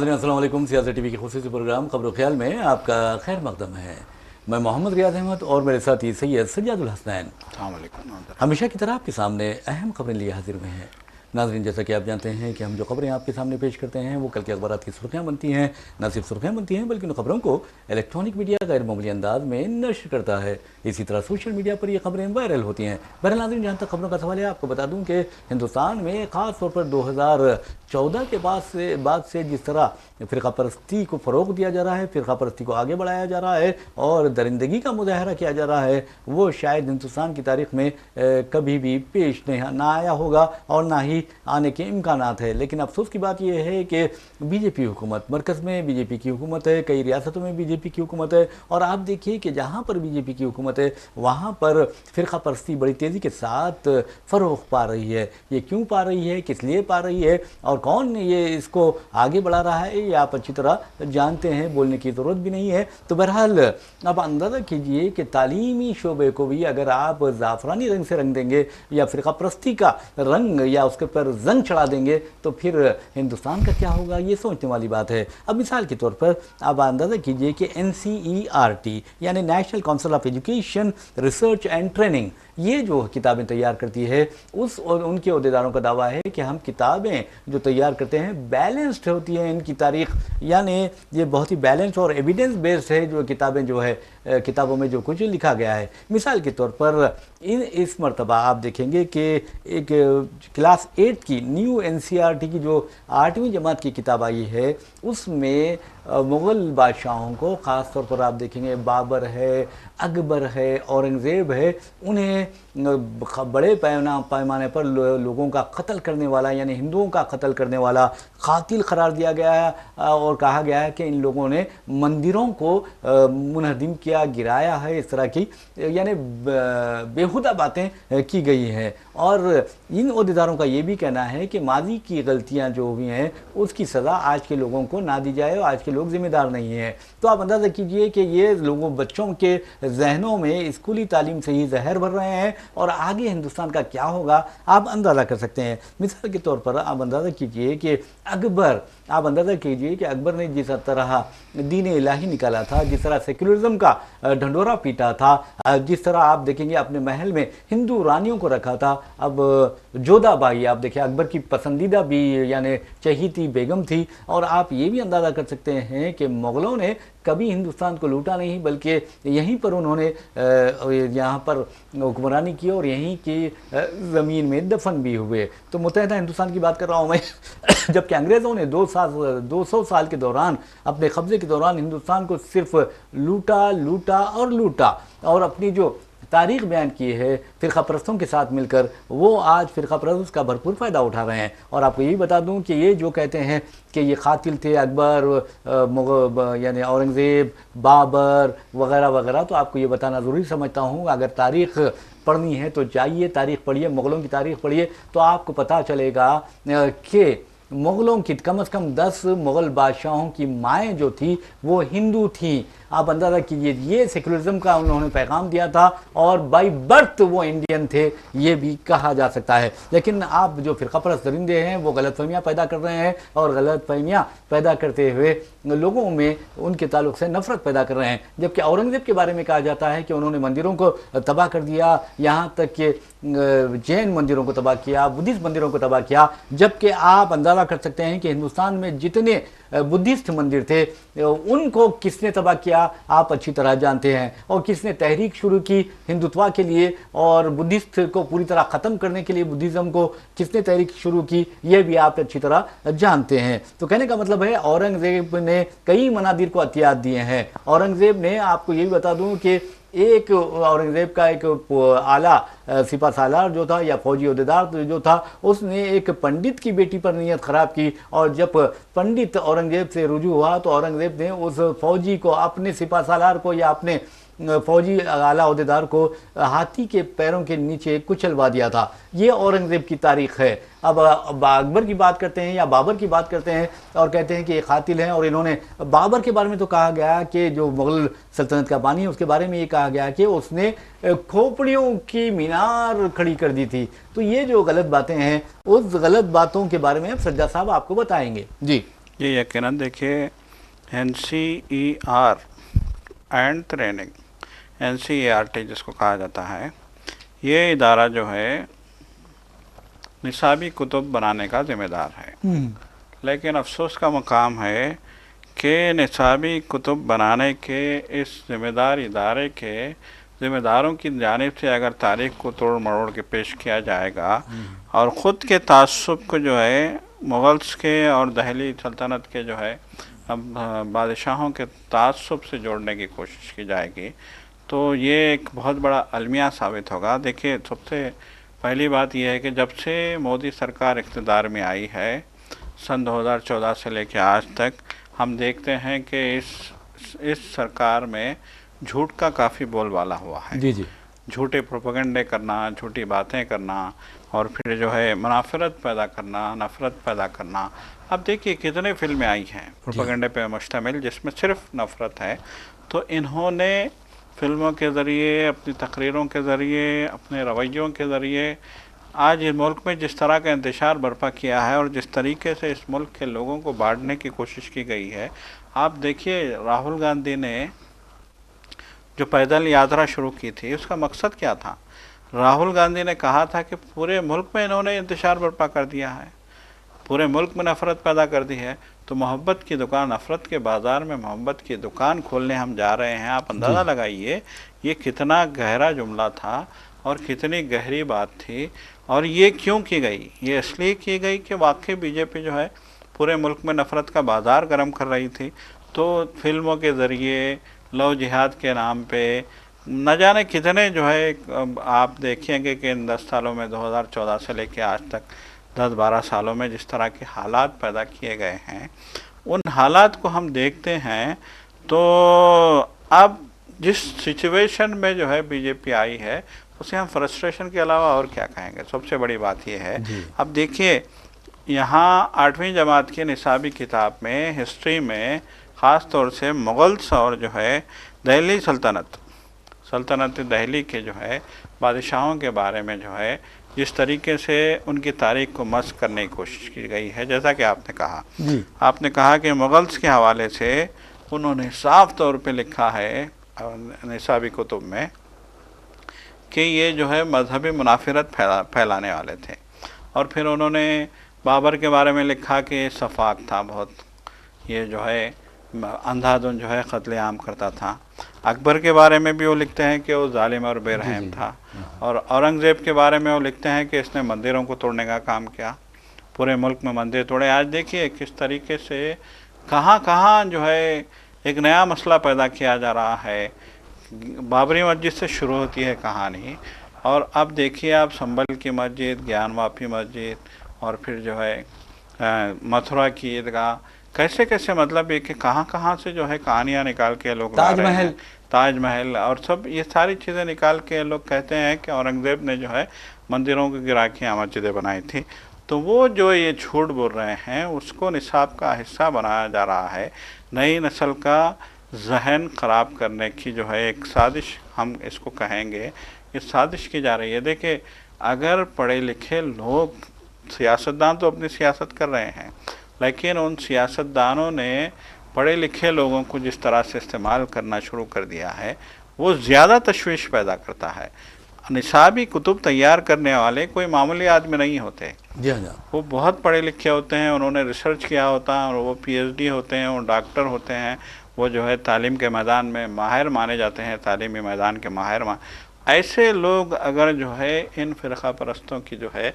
नाज़रीन अस्सलाम वालेकुम। सियासत टीवी के खुसूसी प्रोग्राम खबर ख्याल में आपका खैर मकदम है। मैं मोहम्मद रियाज अहमद और मेरे साथी सैयद सज्जादुल हसनैन हमेशा की तरह आपके सामने अहम खबरें लिए हाजिर हुए हैं। नाज़रीन, जैसा कि आप जानते हैं कि हम जो खबरें आपके सामने पेश करते हैं वो कल के अखबारात की सुर्खियाँ बनती हैं। न सिर्फ सुर्खियाँ बनती हैं बल्कि उन खबरों को इलेक्ट्रॉनिक मीडिया गैर मामूली अंदाज में नश्र करता है। इसी तरह सोशल मीडिया पर ये खबरें वायरल होती हैं। बहरहाल नाज़रीन, जहाँ तक खबरों का सवाल है, आपको बता दूँ कि हिंदुस्तान में ख़ास तौर पर 2014 के बाद से जिस तरह फ़िरका परस्ती को फ़रोग़ दिया जा रहा है, फ़िरका परस्ती को आगे बढ़ाया जा रहा है और दरिंदगी का मुज़ाहरा किया जा रहा है, वो शायद हिंदुस्तान की तारीख़ में कभी भी पेश ना आया होगा और ना ही आने के इम्कानात है। लेकिन अफसोस की बात यह है कि बीजेपी हुकूमत, मरकज़ में बीजेपी की हुकूमत है, कई रियासतों में बीजेपी की हुकूमत है और आप देखिए कि जहाँ पर बीजेपी की हुकूमत है वहाँ पर फ़िरका परस्ती बड़ी तेज़ी के साथ फ़रोग़ पा रही है। ये क्यों पा रही है, किस लिए पा रही है और कौन ये इसको आगे बढ़ा रहा है, ये आप अच्छी तरह जानते हैं, बोलने की ज़रूरत भी नहीं है। तो बहरहाल अब अंदाज़ा कीजिए कि तालीमी शोबे को भी अगर आप ज़ाफ़रानी रंग से रंग देंगे या फ़िरका परस्ती का रंग या उसके पर जंग चढ़ा देंगे तो फिर हिंदुस्तान का क्या होगा, ये सोचने वाली बात है। अब मिसाल के तौर पर आप अंदाज़ा कीजिए कि NCERT यानी national council of education research and training, ये जो किताबें तैयार करती है उनके अहदेदारों का दावा है कि हम किताबें जो तैयार करते हैं बैलेंस्ड होती हैं, इनकी तारीख यानी ये बहुत ही बैलेंस्ड और एविडेंस बेस्ड है जो किताबें जो है किताबों में जो कुछ लिखा गया है। मिसाल के तौर पर इस मरतबा आप देखेंगे कि एक क्लास 8 की न्यू NCERT की जो 8वीं जमात की किताब आई है उसमें मुग़ल बादशाहों को ख़ास तौर पर आप देखेंगे बाबर है, अकबर है, औरंगज़ेब है, उन्हें बड़े पैमाने पर लोगों का कत्ल करने वाला यानी हिंदुओं का कत्ल करने वाला कातिल करार दिया गया है और कहा गया है कि इन लोगों ने मंदिरों को मुनहदिम किया, गिराया है, इस तरह की यानी बेहुदा बातें की गई हैं। और इन अहदेदारों का ये भी कहना है कि माजी की गलतियां जो हुई हैं उसकी सज़ा आज के लोगों को ना दी जाए और आज के लोग ज़िम्मेदार नहीं हैं। तो आप अंदाज़ा कीजिए कि ये लोगों बच्चों के जहनों में स्कूली तालीम से ही जहर भर रहे हैं और आगे हिंदुस्तान का क्या होगा आप अंदाज़ा कर सकते हैं। मिसाल के तौर पर आप अंदाज़ा कीजिए कि अकबर ने जिस तरह दीन इलाही निकाला था, जिस तरह सेक्युलरिज्म का ढंढोरा पीटा था, जिस तरह आप देखेंगे अपने महल में हिंदू रानियों को रखा था। अब जोधाबाई आप देखिए अकबर की पसंदीदा भी यानी चहीती बेगम थी और आप ये भी अंदाज़ा कर सकते हैं कि मुग़लों ने कभी हिंदुस्तान को लूटा नहीं बल्कि यहीं पर उन्होंने यहाँ पर हुक्मरानी की और यहीं की ज़मीन में दफन भी हुए। तो मुत्तहिदा हिंदुस्तान की बात कर रहा हूँ मैं जबकि अंग्रेज़ों ने 200 साल के दौरान अपने कब्ज़े के दौरान हिंदुस्तान को सिर्फ लूटा और अपनी जो तारीख़ बयान की है फ़िरका परस्तों के साथ मिलकर, वो आज फ़िरका परस्त का भरपूर फ़ायदा उठा रहे हैं। और आपको ये भी बता दूं कि ये जो कहते हैं कि ये कातिल थे अकबर यानी औरंगज़ेब, बाबर वगैरह वगैरह, तो आपको ये बताना ज़रूरी समझता हूँ। अगर तारीख़ पढ़नी है तो जाइए, तारीख़ पढ़िए, मुग़लों की तारीख़ पढ़िए तो आपको पता चलेगा कि मुग़लों की कम से कम 10 मुग़ल बादशाहों की माएँ जो थी वो हिंदू थीं। आप अंदाज़ा कीजिए, ये सेक्युलरिज्म का उन्होंने पैगाम दिया था और बाई बर्थ वो इंडियन थे, ये भी कहा जा सकता है। लेकिन आप जो फ़िरका परस्त दरिंदे हैं वो गलतफ़हमियाँ पैदा कर रहे हैं और गलतफ़हमियाँ पैदा करते हुए लोगों में उनके ताल्लुक़ से नफ़रत पैदा कर रहे हैं। जबकि औरंगज़ेब के बारे में कहा जाता है कि उन्होंने मंदिरों को तबाह कर दिया, यहाँ तक कि जैन मंदिरों को तबाह किया, बुद्धिस्ट मंदिरों को तबाह किया। जबकि आप अंदाज़ा कर सकते हैं कि हिंदुस्तान में जितने बुद्धिस्ट मंदिर थे उनको किसने तबाह किया आप अच्छी तरह जानते हैं, और किसने तहरीक शुरू की हिंदुत्व के लिए और बुद्धिस्ट को पूरी तरह ख़त्म करने के लिए, बुद्धिज़्म को किसने तहरीक शुरू की ये भी आप अच्छी तरह जानते हैं। तो कहने का मतलब है औरंगज़ेब ने कई मनादिर को अतियात दिए हैं। औरंगज़ेब ने, आपको ये भी बता दूं कि एक औरंगज़ेब का एक आला सिपा सालार जो था या फौजी अहदेदार जो था, उसने एक पंडित की बेटी पर नीयत ख़राब की और जब पंडित औरंगज़ेब से रुजू हुआ तो औरंगज़ेब ने उस फौजी को, अपने सिपा सालार को या अपने फौजी आला अहदेदार को हाथी के पैरों के नीचे कुचलवा दिया था। ये औरंगज़ेब की तारीख़ है। अब अकबर की बात करते हैं या बाबर की बात करते हैं और कहते हैं कि ये कातिल हैं, और इन्होंने बाबर के बारे में तो कहा गया कि जो मुग़ल सल्तनत का बानी है उसके बारे में ये कहा गया कि उसने खोपड़ियों की मीनार खड़ी कर दी थी। तो ये जो गलत बातें हैं उस गलत बातों के बारे में सज्जा साहब आपको बताएंगे। जी ये यकीनन देखिए, NCER एंड ट्रेनिंग, NCERT जिसको कहा जाता है, ये इदारा जो है निसाबी कुतुब बनाने का ज़िम्मेदार है। लेकिन अफसोस का मकाम है कि निसाबी कुतुब बनाने के इस ज़िम्मेदार इदारे के ज़िम्मेदारों की जानिब से अगर तारीख़ को तोड़ मरोड़ के पेश किया जाएगा और ख़ुद के तासुब को जो है मुग़ल्स के और दहली सल्तनत के जो है बादशाहों के तासुब से जोड़ने की कोशिश की जाएगी, तो ये एक बहुत बड़ा अलमिया साबित होगा। देखिए, सबसे पहली बात यह है कि जब से मोदी सरकार इक़्तिदार में आई है सन 2014 से लेकर आज तक, हम देखते हैं कि इस सरकार में झूठ का काफ़ी बोलबाला हुआ है। जी जी। झूठे प्रोपेगेंडे करना, झूठी बातें करना और फिर जो है मुनाफरत पैदा करना, नफ़रत पैदा करना। अब देखिए कितने फिल्में आई हैं प्रोपेगेंडे पे मुश्तमिल जिसमें सिर्फ नफ़रत है। तो इन्होंने फिल्मों के ज़रिए, अपनी तकरीरों के ज़रिए, अपने रवैयों के ज़रिए आज इस मुल्क में जिस तरह का इंतशार बर्पा किया है और जिस तरीके से इस मुल्क के लोगों को बांटने की कोशिश की गई है। आप देखिए, राहुल गांधी ने जो पैदल यात्रा शुरू की थी उसका मकसद क्या था? राहुल गांधी ने कहा था कि पूरे मुल्क में इन्होंने इंतशार बर्पा कर दिया है, पूरे मुल्क में नफ़रत पैदा कर दी है, तो मोहब्बत की दुकान, नफ़रत के बाज़ार में मोहब्बत की दुकान खोलने हम जा रहे हैं। आप अंदाज़ा लगाइए ये कितना गहरा जुमला था और कितनी गहरी बात थी। और ये क्यों की गई? ये इसलिए की गई कि वाकई बीजेपी जो है पूरे मुल्क में नफ़रत का बाज़ार गर्म कर रही थी। तो फिल्मों के ज़रिए, लव जिहाद के नाम पे न जाने कितने जो है, आप देखेंगे कि इन 10 सालों में 2014 से लेकर आज तक 10-12 सालों में जिस तरह के हालात पैदा किए गए हैं, उन हालात को हम देखते हैं। तो अब जिस सिचुएशन में जो है बीजेपी आई है उसे हम फ्रस्ट्रेशन के अलावा और क्या कहेंगे। सबसे बड़ी बात यह है, अब देखिए यहाँ 8वीं जमात की निसाबी किताब में, हिस्ट्री में ख़ास तौर से मुग़ल्स और जो है दहली सल्तनत दिल्ली के जो है बादशाहों के बारे में जो है जिस तरीके से उनकी तारीख़ को मस्ख़ करने की कोशिश की गई है, जैसा कि आपने कहा कि मुग़ल्स के हवाले से उन्होंने साफ़ तौर पे लिखा है निसाबी कुतुब में कि ये जो है मजहबी मुनाफिरत फैलाने वाले थे। और फिर उन्होंने बाबर के बारे में लिखा कि सफाक था बहुत, ये जो है अंधाधुन जो है कत्लेआम करता था। अकबर के बारे में भी वो लिखते हैं कि वो जालिम और बेरहम था। और औरंगज़ेब के बारे में वो लिखते हैं कि इसने मंदिरों को तोड़ने का काम किया, पूरे मुल्क में मंदिर तोड़े। आज देखिए किस तरीके से कहाँ जो है एक नया मसला पैदा किया जा रहा है। बाबरी मस्जिद से शुरू होती है कहानी, और अब देखिए आप संभल की मस्जिद, ज्ञानवापी मस्जिद, और फिर जो है मथुरा की ईदगाह, कैसे कैसे मतलब ये कि कहाँ से जो है कहानियाँ निकाल के लोग ताजमहल और सब ये सारी चीज़ें निकाल के लोग कहते हैं कि औरंगज़ेब ने जो है मंदिरों को गिरा के मस्जिदें बनाई थी। तो वो जो ये झूठ बोल रहे हैं उसको निसाब का हिस्सा बनाया जा रहा है। नई नस्ल का जहन ख़राब करने की जो है एक साजिश हम इसको कहेंगे, ये साजिश की जा रही है। देखिए, अगर पढ़े लिखे लोग, सियासतदान तो अपनी सियासत कर रहे हैं, लेकिन उन सियासतदानों ने पढ़े लिखे लोगों को जिस तरह से इस्तेमाल करना शुरू कर दिया है वो ज़्यादा तशवीश पैदा करता है। निसाबी कुतुब तैयार करने वाले कोई मामूली आदमी नहीं होते, वो बहुत पढ़े लिखे होते हैं, उन्होंने रिसर्च किया होता है, और वो PhD होते हैं, वो डॉक्टर होते हैं, वो जो है तालीम के मैदान में माहिर माने जाते हैं, तालीमी मैदान के माहिर ऐसे लोग अगर जो है इन फ़िरक़ा परस्तों की जो है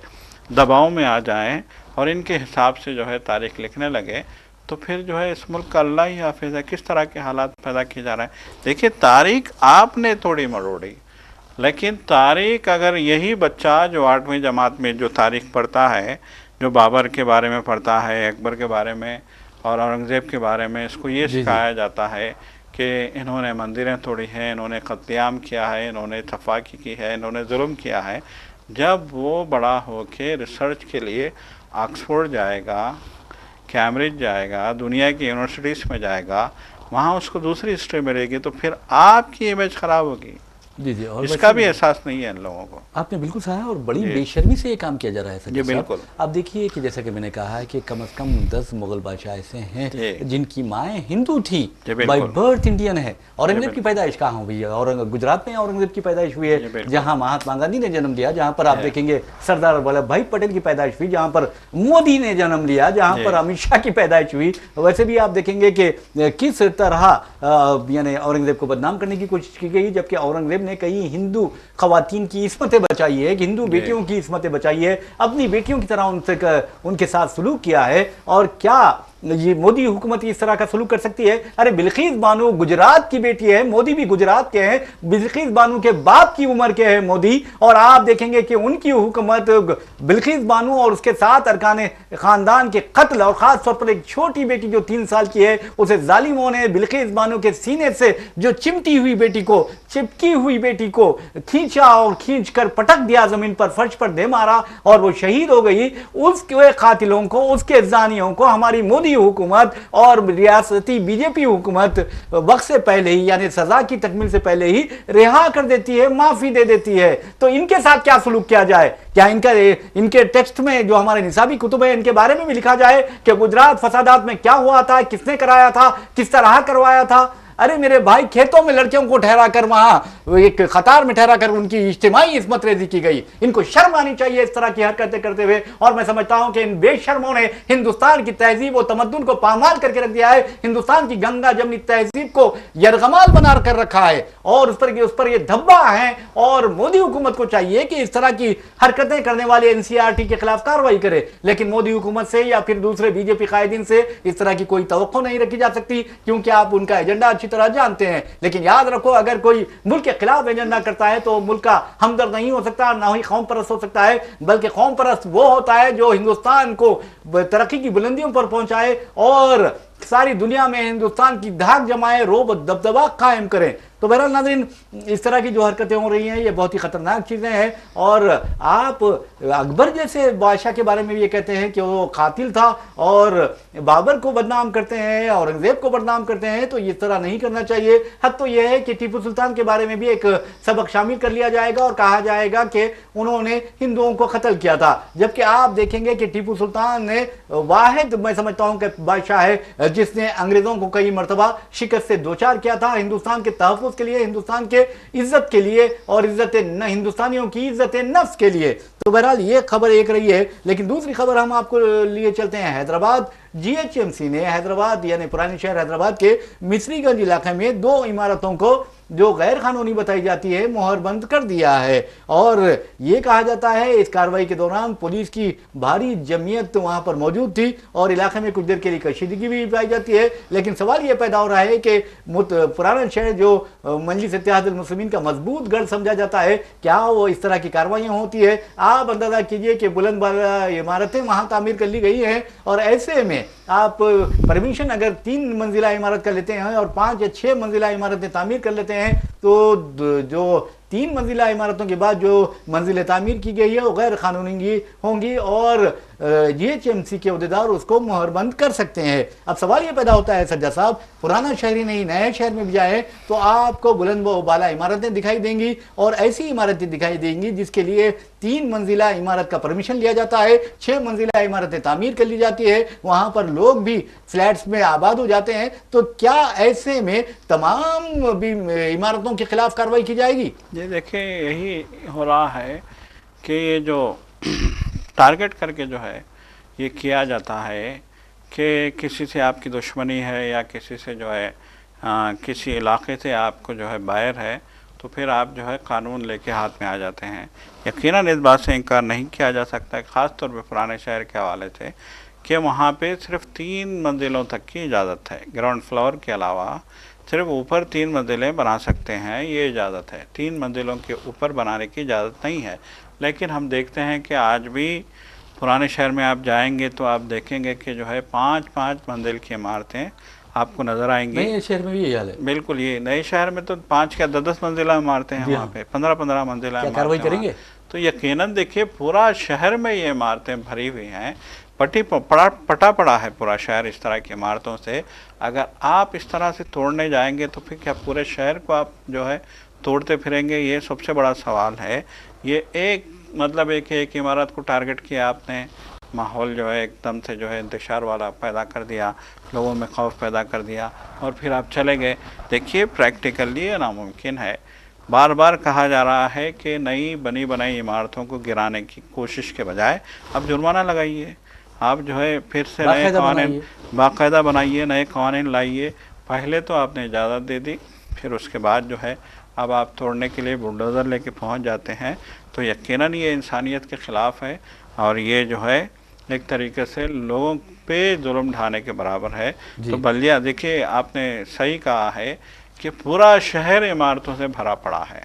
दबाव में आ जाएं और इनके हिसाब से जो है तारीख़ लिखने लगे, तो फिर जो है इस मुल्क का अल्लाह ही हाफिज़ है। किस तरह के हालात पैदा किए जा रहे हैं। देखिए, तारीख़ आपने थोड़ी मरोड़ी, लेकिन तारीख़ अगर यही बच्चा जो 8वीं जमात में जो तारीख़ पढ़ता है, जो बाबर के बारे में पढ़ता है, अकबर के बारे में और औरंगज़ेब के बारे में, इसको ये सिखाया जाता है कि इन्होंने मंदिरें तोड़ी हैं, इन्होंने कत्लेआम किया है, इन्होंने तफाकी की है, इन्होंने जुल्म किया है, जब वो बड़ा होके रिसर्च के लिए ऑक्सफोर्ड जाएगा, कैम्ब्रिज जाएगा, दुनिया की यूनिवर्सिटीज़ में जाएगा, वहाँ उसको दूसरी हिस्ट्री मिलेगी, तो फिर आपकी इमेज ख़राब होगी। जी जी। और इसका भी एहसास नहीं है इन लोगों को। आपने बिल्कुल सहा, और बड़ी बेशर्मी से ये काम किया जा रहा है सर। जी बिल्कुल। आप देखिए कि जैसा कि मैंने कहा है कि कम से कम 10 मुगल बादशाह ऐसे हैं जिनकी माएँ हिंदू थी, बाय बर्थ इंडियन है। औरंगजेब की पैदाइश कहाँ हुई है? और गुजरात में औरंगजेब की पैदाइश हुई है, जहाँ महात्मा गांधी ने जन्म लिया, जहाँ पर आप देखेंगे सरदार वल्लभ भाई पटेल की पैदाइश हुई, जहाँ पर मोदी ने जन्म लिया, जहाँ पर अमित शाह की पैदाइश हुई। वैसे भी आप देखेंगे कि किस तरह यानी औरंगजेब को बदनाम करने की कोशिश की गई, जबकि औरंगजेब ने कई हिंदू खवातीन की इस्मतें बचाई है, हिंदू बेटियों की इस्मतें बचाई है, अपनी बेटियों की तरह उनके साथ सलूक किया है। और क्या ये मोदी हुकूमत इस तरह का सलूक कर सकती है? अरे बिल्किस बानो गुजरात की बेटी है, मोदी भी गुजरात के हैं, बिल्किस बानो के बाप की उम्र के हैं मोदी, और आप देखेंगे कि उनकी हुकूमत बिल्किस बानो और उसके साथ अरकान खानदान के कत्ल, और खास तौर पर एक छोटी बेटी जो 3 साल की है, उसे जालिमों ने बिल्किस बानो के सीने से जो चिमटी हुई बेटी को, चिपकी हुई बेटी को खींचा और खींचकर पटक दिया, जमीन पर फर्श पर दे मारा और वो शहीद हो गई। उसके कातिलों को, उसके जानियों को हमारी मोदी हुकूमत और रियासती बीजेपी हुकूमत वक्त से पहले ही, यानी सजा की तकमील से पहले ही रिहा कर देती है, माफी दे देती है। तो इनके साथ क्या सलूक किया जाए? क्या इनके टेक्स्ट में जो हमारे निसाबी कुतुब है इनके बारे में भी लिखा जाए कि गुजरात फसादात में क्या हुआ था, किसने कराया था, किस तरह करवाया था? अरे मेरे भाई, खेतों में लड़कियों को ठहरा कर, वहां एक कतार में ठहरा कर उनकी इज्तिमाई इस्मत रेजी की गई। इनको शर्म आनी चाहिए इस तरह की हरकतें करते हुए। और मैं समझता हूं कि इन बेशर्मों ने हिंदुस्तान की तहजीब और तमद्दुन को पामाल करके रख दिया है, हिंदुस्तान की गंगा जमनी तहजीब को यरगमाल बना कर रखा है, और उस पर ये धब्बा है। और मोदी हुकूमत को चाहिए कि इस तरह की हरकतें करने वाले एनसीईआरटी के खिलाफ कार्रवाई करे, लेकिन मोदी हुकूमत से या फिर दूसरे बीजेपी कायदीन से इस तरह की कोई तवक्को नहीं रखी जा सकती, क्योंकि आप उनका एजेंडा तरह जानते हैं। लेकिन याद रखो, अगर कोई मुल्क के खिलाफ एजेंडा करता है तो मुल्क का हमदर्द नहीं हो सकता, ना ही कौम परस्त हो सकता है, बल्कि कौम परस्त वो होता है जो हिंदुस्तान को तरक्की की बुलंदियों पर पहुंचाए और सारी दुनिया में हिंदुस्तान की धाक जमाए, रोब दबदबा कायम करें। तो बहरहाल नाज़रीन, इस तरह की जो हरकतें हो रही हैं ये बहुत ही खतरनाक चीज़ें हैं। और आप अकबर जैसे बादशाह के बारे में भी ये कहते हैं कि वो कातिल था, और बाबर को बदनाम करते हैं, औरंगजेब को बदनाम करते हैं, तो इस तरह नहीं करना चाहिए। हद तो यह है कि टीपू सुल्तान के बारे में भी एक सबक शामिल कर लिया जाएगा और कहा जाएगा कि उन्होंने हिंदुओं को कत्ल किया था, जबकि आप देखेंगे कि टीपू सुल्तान ने वाहिद, मैं समझता हूं कि बादशाह है जिसने अंग्रेजों को कई मरतबा शिकस्त से दो चार किया था, हिंदुस्तान के तहफ़्फ़ुज़ के लिए, हिंदुस्तान के इज्जत के लिए और हिंदुस्तानियों की इज्जत नफ्स के लिए। तो बहरहाल ये खबर एक रही है। लेकिन दूसरी खबर हम आपको लिए चलते हैं हैदराबाद। जीएचएमसी ने हैदराबाद यानी पुराने शहर हैदराबाद के मिस्रीगंज इलाके में 2 इमारतों को जो गैर कानूनी बताई जाती है मोहरबंद कर दिया है, और यह कहा जाता है इस कार्रवाई के दौरान पुलिस की भारी जमीयत वहां पर मौजूद थी और इलाके में कुछ देर के लिए कशीदगी भी पाई जाती है। लेकिन सवाल यह पैदा हो रहा है कि पुराना शहर जो मजलिस इत्तेहादुल मुस्लिमीन का मजबूत गढ़ समझा जाता है, क्या वो इस तरह की कार्रवाइयां होती है? आप अंदाजा कीजिए कि बुलंद बाला इमारतें वहां तामीर कर ली गई हैं, और ऐसे में आप परमिशन अगर 3 मंजिला इमारत का लेते हैं और 5 या 6 मंजिला इमारतें तामीर कर लेते हैं, तो जो 3 मंजिला इमारतों के बाद जो मंजिलें तामीर की गई है वो गैर कानूनी होंगी और जीएचएमसी के अहदेदार उसको मोहरबंद कर सकते हैं। अब सवाल ये पैदा होता है सज्जा साहब, पुराना शहर ही नहीं नए शहर में भी जाए तो आपको बुलंद बाला इमारतें दिखाई देंगी, और ऐसी इमारतें दिखाई देंगी जिसके लिए 3 मंजिला इमारत का परमिशन लिया जाता है, 6 मंजिला इमारतें तामीर कर ली जाती है, वहां पर लोग भी फ्लैट्स में आबाद हो जाते हैं। तो क्या ऐसे में तमाम भी इमारतों के खिलाफ कार्रवाई की जाएगी? ये देखिए, यही हो रहा है कि ये जो टारगेट करके जो है ये किया जाता है कि किसी से आपकी दुश्मनी है या किसी से जो है किसी इलाके से आपको जो है बाहर है, तो फिर आप जो है कानून लेके हाथ में आ जाते हैं। यकीनन इस बात से इनकार नहीं किया जा सकता, ख़ास तौर पे पुराने शहर के हवाले से, कि वहाँ पे सिर्फ 3 मंजिलों तक की इजाज़त है। ग्राउंड फ्लोर के अलावा सिर्फ ऊपर 3 मंजिलें बना सकते हैं, ये इजाज़त है। 3 मंजिलों के ऊपर बनाने की इजाज़त नहीं है। लेकिन हम देखते हैं कि आज भी पुराने शहर में आप जाएंगे तो आप देखेंगे कि जो है 5-5 मंजिल की इमारतें आपको नज़र आएंगी। नए शहर में भी यही हाल है। बिल्कुल, ये नए शहर में तो 5 या 10 मंजिला इमारतें हैं, वहाँ पे 15-15 मंजिला कार्रवाई करेंगे। तो यकीनन देखिए पूरा शहर में ये इमारतें भरी हुई हैं, पटा पड़ा है पूरा शहर इस तरह की इमारतों से। अगर आप इस तरह से तोड़ने जाएंगे तो फिर क्या पूरे शहर को आप जो है तोड़ते फिरेंगे, ये सबसे बड़ा सवाल है। ये एक मतलब एक इमारत को टारगेट किया आपने, माहौल जो है एकदम से जो है इंतशार वाला पैदा कर दिया, लोगों में खौफ पैदा कर दिया और फिर आप चले गए। देखिए प्रैक्टिकली ये नामुमकिन है। बार बार कहा जा रहा है कि नई बनी बनाई इमारतों को गिराने की कोशिश के बजाय आप जुर्माना लगाइए, आप जो है फिर से नए कानून बाकायदा बनाइए, नए कानून लाइए। पहले तो आपने इजाज़त दे दी, फिर उसके बाद जो है अब आप तोड़ने के लिए बुलडोज़र लेके पहुंच जाते हैं, तो यकीनन ये इंसानियत के ख़िलाफ़ है और ये जो है एक तरीके से लोगों पे जुल्म ढाने के बराबर है। तो बल्दिया देखिए आपने सही कहा है कि पूरा शहर इमारतों से भरा पड़ा है।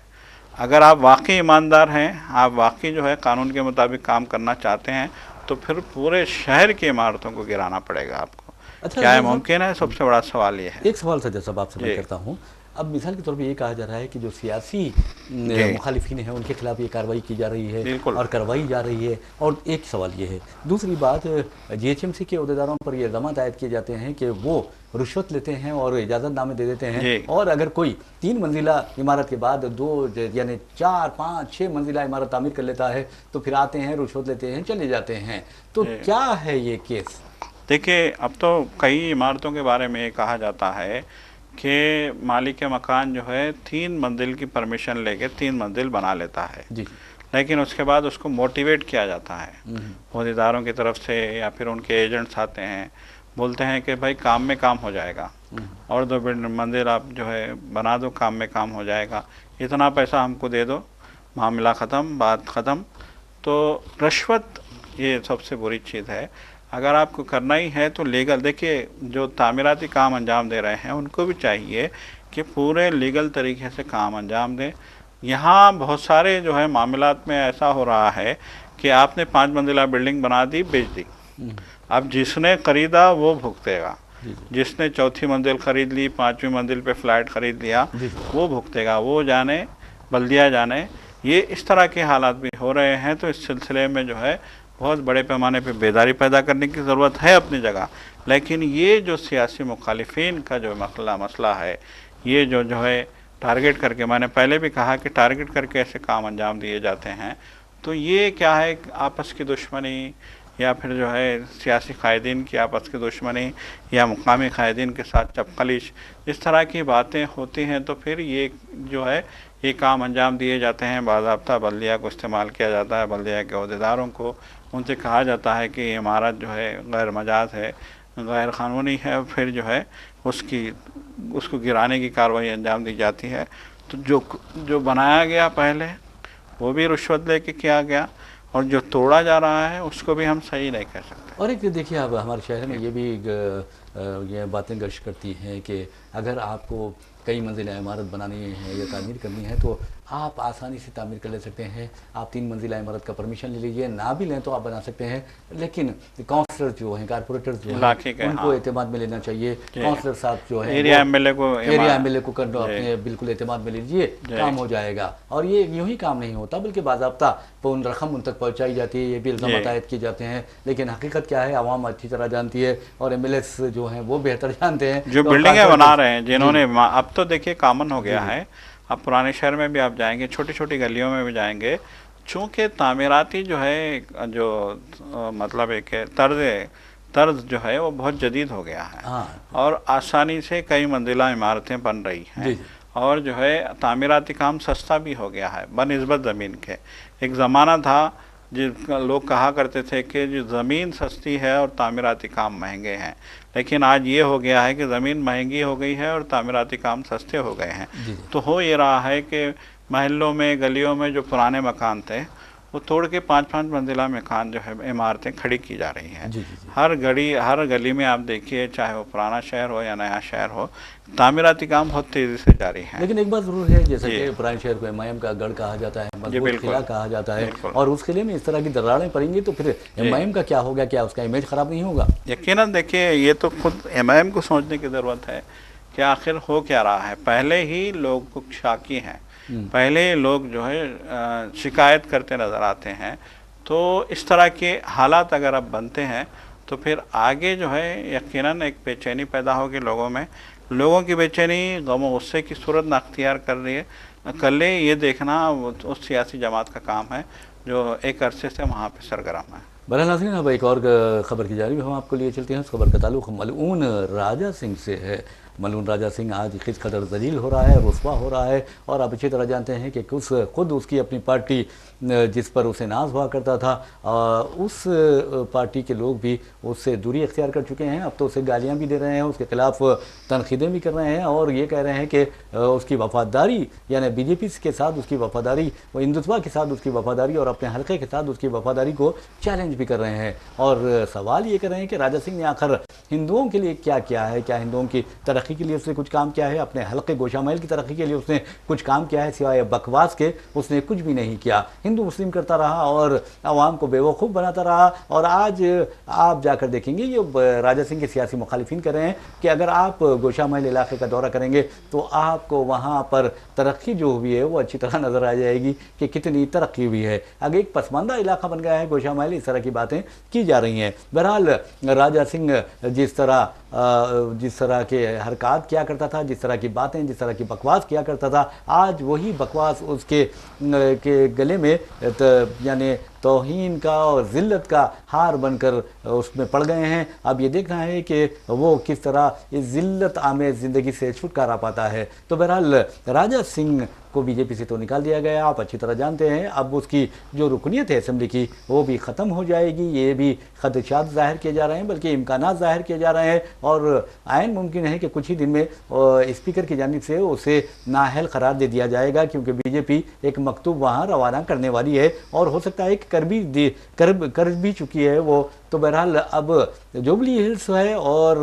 अगर आप वाकई ईमानदार हैं, आप वाकई जो है कानून के मुताबिक काम करना चाहते हैं, तो फिर पूरे शहर की इमारतों को गिराना पड़ेगा आपको। अच्छा, क्या है मुमकिन है? सबसे बड़ा सवाल ये है। एक सवाल सज्जद साहब आपसे मैं करता हूँ। अब मिसाल के तौर पे ये कहा जा रहा है कि जो सियासी मुखालिफिन हैं उनके खिलाफ ये कार्रवाई की जा रही है और करवाई जा रही है, और एक सवाल ये है। दूसरी बात, जीएचएमसी के अहदेदारों पर ये इल्ज़ाम आयद किए जाते हैं कि वो रुश्वत लेते हैं और इजाज़तनामे दे देते हैं, और अगर कोई 3 मंजिला इमारत के बाद 2 यानी 4, 5, 6 मंजिला इमारत तामीर कर लेता है तो फिर आते हैं, रुश्वत लेते हैं, चले जाते हैं। तो क्या है ये केस? देखिए अब तो कई इमारतों के बारे में कहा जाता है कि मालिक मकान जो है 3 मंजिल की परमिशन लेके 3 मंजिल बना लेता है जी, लेकिन उसके बाद उसको मोटिवेट किया जाता है अहदेदारों की तरफ से, या फिर उनके एजेंट्स आते हैं, बोलते हैं कि भाई काम में काम हो जाएगा और 2 मंजिल आप जो है बना दो, काम में काम हो जाएगा, इतना पैसा हमको दे दो, मामला ख़त्म, बात ख़त्म। तो रिश्वत ये सबसे बुरी चीज़ है। अगर आपको करना ही है तो लीगल, देखिए जो तामीराती काम अंजाम दे रहे हैं उनको भी चाहिए कि पूरे लीगल तरीके से काम अंजाम दें। यहाँ बहुत सारे जो है मामलात में ऐसा हो रहा है कि आपने 5 मंजिला बिल्डिंग बना दी, बेच दी, अब जिसने ख़रीदा वो भुगतेगा, जिसने 4थी मंजिल ख़रीद ली, 5वीं मंजिल पे फ्लैट ख़रीद लिया वो भुगतेगा, वो जाने बल्दिया जाने। ये इस तरह के हालात भी हो रहे हैं। तो इस सिलसिले में जो है बहुत बड़े पैमाने पे बेदारी पैदा करने की ज़रूरत है अपनी जगह, लेकिन ये जो सियासी मुखालिफिन का जो मसला है, ये जो है टारगेट करके, मैंने पहले भी कहा कि टारगेट करके ऐसे काम अंजाम दिए जाते हैं, तो ये क्या है, आपस की दुश्मनी या फिर जो है सियासी कायदीन की आपस की दुश्मनी या मुकामी कायदीन के साथ चपकलिश, इस तरह की बातें होती हैं। तो फिर ये जो है ये काम अंजाम दिए जाते हैं। बाज़ाब्ता बल्दिया को इस्तेमाल किया जाता है, बल्दिया के अहदेदारों को, उनसे कहा जाता है कि इमारत जो है गैर मजाज है, गैर क़ानूनी है, फिर जो है उसको गिराने की कार्रवाई अंजाम दी जाती है। तो जो बनाया गया पहले वो भी रुश्वत लेके किया गया, और जो तोड़ा जा रहा है उसको भी हम सही नहीं कह सकते। और एक देखिए, अब हमारे शहर में ये भी ये बातें गर्श करती हैं कि अगर आपको कई मंजिला इमारत बनानी है या तामीर करनी है तो आप आसानी से तामीर कर ले सकते हैं। आप 3 मंजिला इमारत का परमिशन ले लीजिए, ना भी लें तो आप बना सकते हैं, लेकिन काउंसलर जो हैं, कारपोरेटर्स जो हैं, उनको एतमाद में लेना चाहिए। काउंसलर साहब जो है एरिया एमएलए को कर दो, अपने बिल्कुल एतमाद में लीजिए, काम हो जाएगा। और ये यूं ही काम नहीं होता, बल्कि बाज़ाब्ता रकम उन तक पहुँचाई जाती है, ये भी इल्ज़ाम आयद किए जाते हैं, लेकिन हकीकत क्या है आवाम अच्छी तरह जानती है और एमएलएस जो हैं वो बेहतर जानते हैं। जो बिल्डिंगें बना रहे हैं जिन्होंने, अब तो देखिए कॉमन हो गया है, अब पुराने शहर में भी आप जाएंगे, छोटी छोटी गलियों में भी जाएंगे, चूँकि तामीराती जो है जो मतलब एक तर्ज जो है वो बहुत जदीद हो गया है और आसानी से कई मंजिला इमारतें बन रही हैं, और जो है तामीराती काम सस्ता भी हो गया है बनिस्बत ज़मीन के। एक ज़माना था जिनका लोग कहा करते थे कि जो ज़मीन सस्ती है और तामीराती काम महंगे हैं, लेकिन आज ये हो गया है कि ज़मीन महंगी हो गई है और तामीराती काम सस्ते हो गए हैं। तो हो ये रहा है कि महलों में, गलियों में जो पुराने मकान थे वो तोड़ के 5-5 मंजिला मकान जो है इमारतें खड़ी की जा रही हैं। हर गली में आप देखिए, चाहे वो पुराना शहर हो या नया शहर हो, तामीराती काम बहुत तेज़ी से जारी है। लेकिन एक बात ज़रूर है, जैसे कि पुराने शहर को एमआईएम का गढ़ कहा जाता है, मजबूत किला कहा जाता है, और उस किले में इस तरह की दरारें पड़ेंगी तो फिर एमआईएम का क्या होगा? क्या उसका इमेज ख़राब नहीं होगा? यकीनन देखिए, ये तो खुद एमआईएम को सोचने की ज़रूरत है कि आखिर हो क्या रहा है। पहले ही लोग कुछ शाकी हैं, पहले लोग जो है शिकायत करते नज़र आते हैं। तो इस तरह के हालात अगर अब बनते हैं तो फिर आगे जो है यकीनन एक बेचैनी पैदा होगी लोगों में। लोगों की बेचैनी गम और गुस्से की सूरत ना अख्तियार कर रही है, कर ले, ये देखना उस सियासी जमात का काम है जो एक अरसे से वहाँ पे सरगर्म है। बहरहाल नाज़रीन, अब एक और खबर की जानिब हम आपको लिए चलते हैं। उस खबर का ताल्लुक़ मलऊन राजा सिंह से है। मलून राजा सिंह आज किस कदर जलील हो रहा है, रुस्वा हो रहा है, और आप अच्छी तरह जानते हैं कि खुद उसकी अपनी पार्टी जिस पर उसे नाज हुआ करता था, उस पार्टी के लोग भी उससे दूरी अख्तियार कर चुके हैं। अब तो उसे गालियां भी दे रहे हैं, उसके खिलाफ तनखीदें भी कर रहे हैं, और ये कह रहे हैं कि उसकी वफादारी, यानी बीजेपी के साथ उसकी वफादारी, वो हिंदुत्व के साथ उसकी वफादारी और अपने हल्के के साथ उसकी वफादारी को चैलेंज भी कर रहे हैं। और सवाल ये कर रहे हैं कि राजा सिंह ने आखिर हिंदुओं के लिए क्या किया है, क्या हिंदुओं की तरक्की के लिए उसने कुछ काम किया है, अपने हल्के गोशा महल की तरक्की के लिए उसने कुछ काम किया है? सिवाय बकवास के उसने कुछ भी नहीं किया। हिंदू मुस्लिम करता रहा और आवाम को बेवकूफ़ बनाता रहा। और आज आप जाकर देखेंगे, ये राजा सिंह के सियासी मुखालिफिन कर रहे हैं कि अगर आप गोशा महल इलाके का दौरा करेंगे तो आपको वहाँ पर तरक्की जो हुई है वो अच्छी तरह नज़र आ जाएगी कि कितनी तरक्की हुई है। अगर एक पसमानदा इलाका बन गया है गोशा महल, इस तरह की बातें की जा रही हैं। बहरहाल राजा सिंह जिस तरह के हरकत किया करता था, जिस तरह की बातें, जिस तरह की बकवास किया करता था, आज वही बकवास उसके के गले में यानी तौहीन का और ज़िल्लत का हार बनकर उसमें पड़ गए हैं। अब ये देखना है कि वो किस तरह इस ज़िल्लत आमेज़ ज़िंदगी से छुटकारा पाता है। तो बहरहाल राजा सिंह को बीजेपी से तो निकाल दिया गया, आप अच्छी तरह जानते हैं। अब उसकी जो रुकनीत है असेंबली की वो भी ख़त्म हो जाएगी। ये भी खदशात ज़ाहिर किए जा रहे हैं, बल्कि इम्कानात ज़ाहिर किए जा रहे हैं, और आयन मुमकिन है कि कुछ ही दिन में स्पीकर की जानिब से उसे नाअहल करार दे दिया जाएगा, क्योंकि बीजेपी एक मकतूब वहाँ रवाना करने वाली है, और हो सकता है कि कर भी चुकी है वो। तो बहरहाल अब जुबली हिल्स है और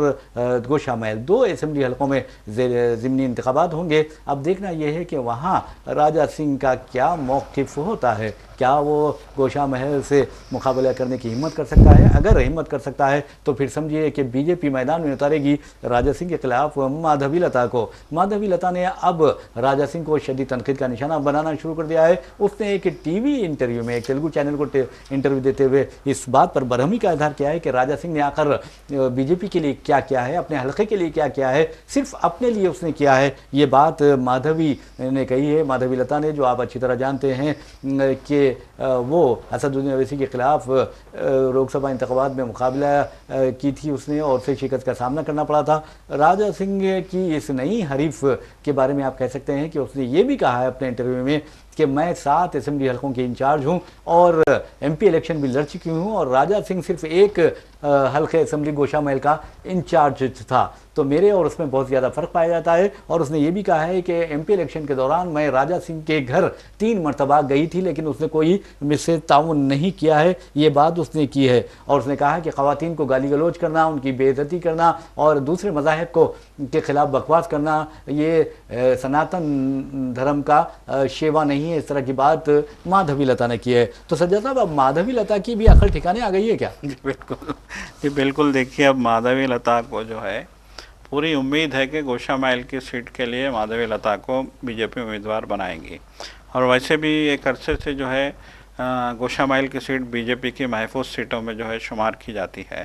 गोशा महल, दो असेंबली हलकों में ज़िमनी इंतखाबात होंगे। अब देखना यह है कि वहाँ राजा सिंह का क्या मौक़िफ़ होता है, क्या वो गोशा महल से मुकाबला करने की हिम्मत कर सकता है। अगर हिम्मत कर सकता है तो फिर समझिए कि बीजेपी मैदान में उतारेगी राजा सिंह के खिलाफ माधवी लता को। माधवी लता ने अब राजा सिंह को शदीद तनकीद का निशाना बनाना शुरू कर दिया है। उसने एक टीवी इंटरव्यू में, एक तेलुगु चैनल को इंटरव्यू देते हुए इस बात पर बरहमी का इजहार किया है कि राजा सिंह ने आकर बीजेपी के लिए क्या किया है, अपने हल्के के लिए क्या किया है, सिर्फ अपने लिए उसने किया है। ये बात माधवी ने कही है, माधवी लता ने, जो आप अच्छी तरह जानते हैं कि वो असदुद्दीन ओवैसी के खिलाफ लोकसभा इंतखाबात में मुकाबला की थी उसने, और उसे शिकस्त का सामना करना पड़ा था। राजा सिंह की इस नई हरीफ के बारे में आप कह सकते हैं कि उसने ये भी कहा है अपने इंटरव्यू में कि मैं 7 असेंबली हलकों के इंचार्ज हूं और एमपी इलेक्शन भी लड़ चुकी हूं, और राजा सिंह सिर्फ एक हल्के असेंबली गोशा महल का इंचार्ज था। तो मेरे और उसमें बहुत ज़्यादा फ़र्क पाया जाता है। और उसने ये भी कहा है कि एमपी इलेक्शन के दौरान मैं राजा सिंह के घर 3 मरतबा गई थी, लेकिन उसने कोई मुझसे ताउन नहीं किया है, ये बात उसने की है। और उसने कहा कि ख़वातीन को गाली गलौज करना, उनकी बेइज्जती करना और दूसरे मज़ाहिब को के ख़िलाफ़ बकवास करना, ये सनातन धर्म का शेवा नहीं है। इस तरह की बात माधवी लता ने की है। तो सज्जा साहब, अब माधवी लता की भी अकल ठिकाने आ गई है क्या? जी बिल्कुल। देखिए, अब माधवी लता को जो है पूरी उम्मीद है कि गोशा महल की सीट के लिए माधवी लता को बीजेपी उम्मीदवार बनाएंगी, और वैसे भी एक अरसे से जो है गोशा महल की सीट बीजेपी की महफूज सीटों में जो है शुमार की जाती है।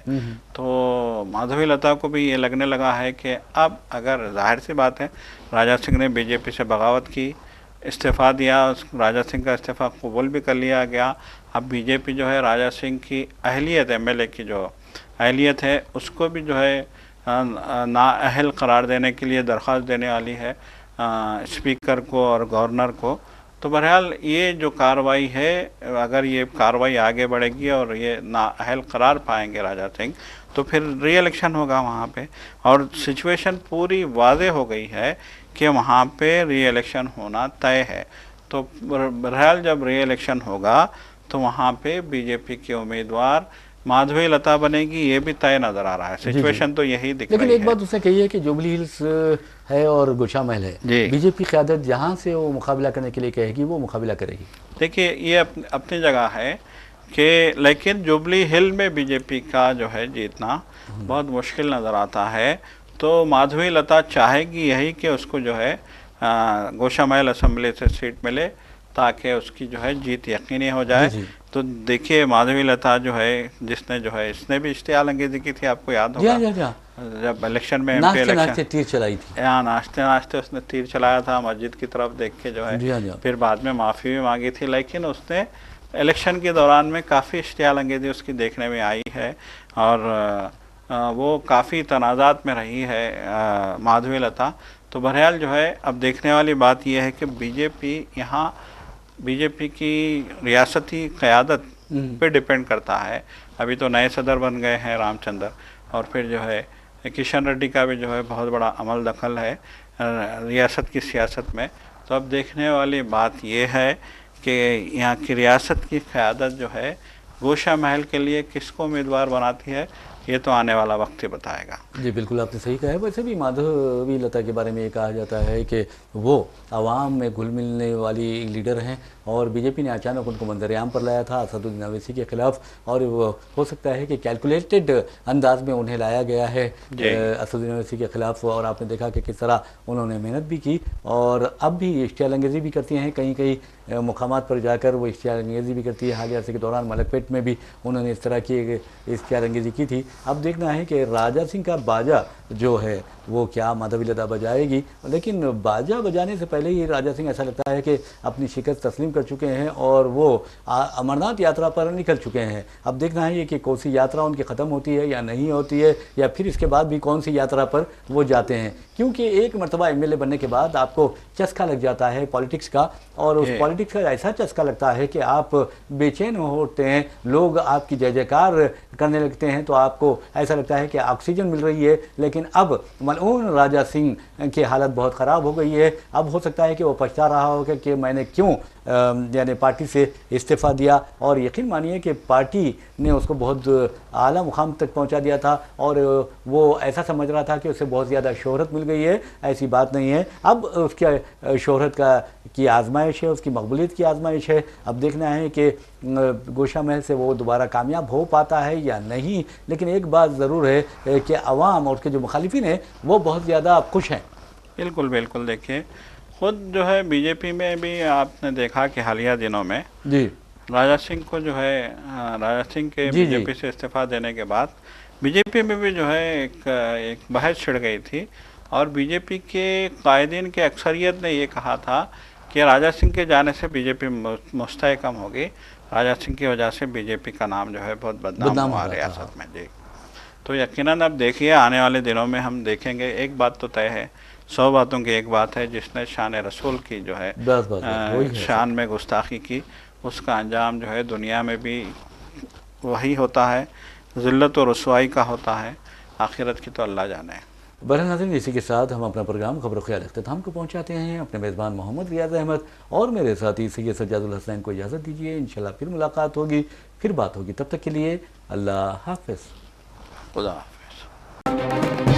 तो माधवी लता को भी ये लगने लगा है कि अब अगर, जाहिर सी बात है, राजा सिंह ने बीजेपी से बगावत की, इस्तीफ़ा दिया, उस राजा सिंह का इस्तीफ़ा कबूल भी कर लिया गया। अब बीजेपी जो है राजा सिंह की अहलियत, एमएलए की जो अहलियत है उसको भी जो है नाअहल करार देने के लिए दरख्वास्त देने वाली है स्पीकर को और गवर्नर को। तो बहरहाल ये जो कार्रवाई है, अगर ये कार्रवाई आगे बढ़ेगी और ये नाअहल करार पाएंगे राजा सिंह, तो फिर री इलेक्शन होगा वहाँ पे, और सिचुएशन पूरी वाज़ेह हो गई है कि वहाँ पे री इलेक्शन होना तय है। तो बहरहाल जब री इलेक्शन होगा तो वहाँ पे बीजेपी के उम्मीदवार माधवी लता बनेगी, ये भी तय नजर आ रहा है। सिचुएशन तो यही दिख रही है। लेकिन एक बात उसने कही है कि जुबली हिल्स है और गोशा महल है, बीजेपी क़यादत जहाँ से वो मुकाबला करने के लिए कहेगी वो मुकाबला करेगी। देखिए, ये अपनी जगह है कि, लेकिन जुबली हिल में बीजेपी का जो है जीतना बहुत मुश्किल नज़र आता है। तो माधवी लता चाहेगी यही कि उसको जो है गोशा महल असेंबली से सीट मिले, ताकि उसकी जो है जीत यकीनी हो जाए। जी, जी। तो देखिए माधवी लता जो है, जिसने जो है इसने भी इश्तियाल अंगेज़ी की थी, आपको याद होगा जब इलेक्शन में, एमपी नाचते इलेक्शन, नाचते तीर चलाई थी। यहाँ नाचते नाचते उसने तीर चलाया था मस्जिद की तरफ देख के जो है। जी हाँ, जी हाँ। फिर बाद में माफ़ी भी मांगी थी, लेकिन उसने इलेक्शन के दौरान में काफ़ी इश्तियाल अंगेज़ी उसकी देखने में आई है और वो काफ़ी तनाज़ात में रही है माधवी लता। तो बहरहाल जो है अब देखने वाली बात यह है कि बीजेपी की रियासती क़यादत पे डिपेंड करता है। अभी तो नए सदर बन गए हैं रामचंद्र, और फिर जो है किशन रेड्डी का भी जो है बहुत बड़ा अमल दखल है रियासत की सियासत में। तो अब देखने वाली बात यह है कि यहाँ की रियासत की क़यादत जो है गोशा महल के लिए किसको उम्मीदवार बनाती है, ये तो आने वाला वक्त ही बताएगा। जी बिल्कुल, आपने सही कहा है। वैसे भी माधवी लता के बारे में ये कहा जाता है कि वो आवाम में घुल मिलने वाली लीडर हैं और बीजेपी ने अचानक उनको मंजर-ए-आम पर लाया था असदुद्दीन ओवैसी के खिलाफ, और वो हो सकता है कि कैलकुलेटेड अंदाज में उन्हें लाया गया है असदुद्दीन ओवैसी के खिलाफ। और आपने देखा कि किस तरह उन्होंने मेहनत भी की और अब भी इश्तियाल अंगेज़ी भी करती हैं, कहीं कहीं मुकामात पर जाकर वो इश्तियाल अंगेज़ी भी करती है। हालिया अर्से के दौरान मलकपेट में भी उन्होंने इस तरह की इश्तियाल अंगेज़ी की थी। अब देखना है कि राजा सिंह का बाजा जो है वो क्या माधवी लता बजाएगी, लेकिन बाजा बजाने से पहले ही राजा सिंह ऐसा लगता है कि अपनी शिकस्त तस्लीम कर चुके हैं और वो अमरनाथ यात्रा पर निकल चुके हैं। अब देखना है ये कि कौन सी यात्रा उनकी ख़त्म होती है या नहीं होती है, या फिर इसके बाद भी कौन सी यात्रा पर वो जाते हैं, क्योंकि एक मरतबा एमएलए बनने के बाद आपको चस्का लग जाता है पॉलिटिक्स का, और उस पॉलिटिक्स का ऐसा चस्का लगता है कि आप बेचैन होते हैं, लोग आपकी जय जयकार करने लगते हैं, तो आपको ऐसा लगता है कि ऑक्सीजन मिल रही है। लेकिन अब मलऊन राजा सिंह की हालत बहुत ख़राब हो गई है। अब हो सकता है कि वो पछता रहा होगा कि मैंने क्यों यानी पार्टी से इस्तीफ़ा दिया, और यकीन मानिए कि पार्टी ने उसको बहुत आला मुकाम तक पहुंचा दिया था और वो ऐसा समझ रहा था कि उसे बहुत ज़्यादा शोहरत मिल गई है। ऐसी बात नहीं है, अब उसके शोहरत की आजमाइश है, उसकी मकबूलियत की आजमाइश है। अब देखना है कि गोशा महल से वो दोबारा कामयाब हो पाता है या नहीं। लेकिन एक बात ज़रूर है कि अवाम और उसके जो मुखालिफिन हैं वो बहुत ज़्यादा खुश हैं। बिल्कुल बिल्कुल, देखिए खुद जो है बीजेपी में भी आपने देखा कि हालिया दिनों में जी राजा सिंह को जो है राजा सिंह के बीजेपी से इस्तीफ़ा देने के बाद बीजेपी में भी जो है एक बहस छिड़ गई थी, और बीजेपी के कायदीन के अक्सरियत ने ये कहा था कि राजा सिंह के जाने से बीजेपी मुस्तहकम होगी, राजा सिंह की वजह से बीजेपी का नाम जो है बहुत बदनाम हुआ रियासत में। जी, तो यकीनन अब देखिए आने वाले दिनों में हम देखेंगे। एक बात तो तय है, 100 बातों की एक बात है, जिसने शान रसूल की जो है शान में गुस्ताखी की, उसका अंजाम जो है दुनिया में भी वही होता है, ज़िल्लत और रुसवाई का होता है। आखिरत की तो अल्लाह जाने। बहरहाल नाज़रीन, इसी के साथ हम अपना प्रोग्राम खबर ख्याल अख्ताम को पहुँचाते हैं। अपने मेज़बान मोहम्मद रियाज अहमद और मेरे साथी सैयद सज्जादुल हसनैन को इजाज़त दीजिए। इंशाल्लाह फिर मुलाकात होगी, फिर बात होगी। तब तक के लिए अल्लाह हाफ़िज़। खुदा हाफ़िज़।